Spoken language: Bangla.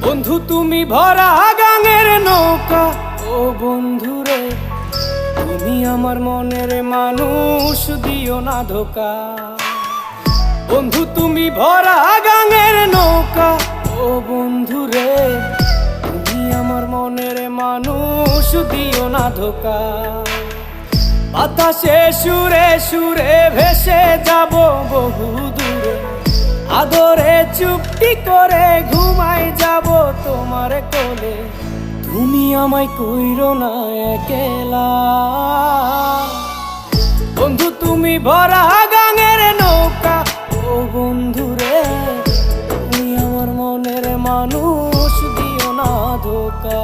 বন্ধু তুমি ভরা গাঙের নৌকা, ও বন্ধুরে তুমি আমার মনের মানুষ, দিও না ধোকা। বন্ধু তুমি ভরা গাঙের নৌকা, ও বন্ধুরে তুমি আমার মনের মানুষ, দিও না ধোকা। বাতাসে সুরে সুরে ভেসে যাব বহু দূরে, আদরে চুপটি করে ঘুমাই যাব তোমার কোলে। তুমি আমায় কইরো না একলা, বন্ধু তুমি ভরা গাঙের নৌকা, ও বন্ধুরে তুমি আমার মনের মানুষ, দিও না ধোকা।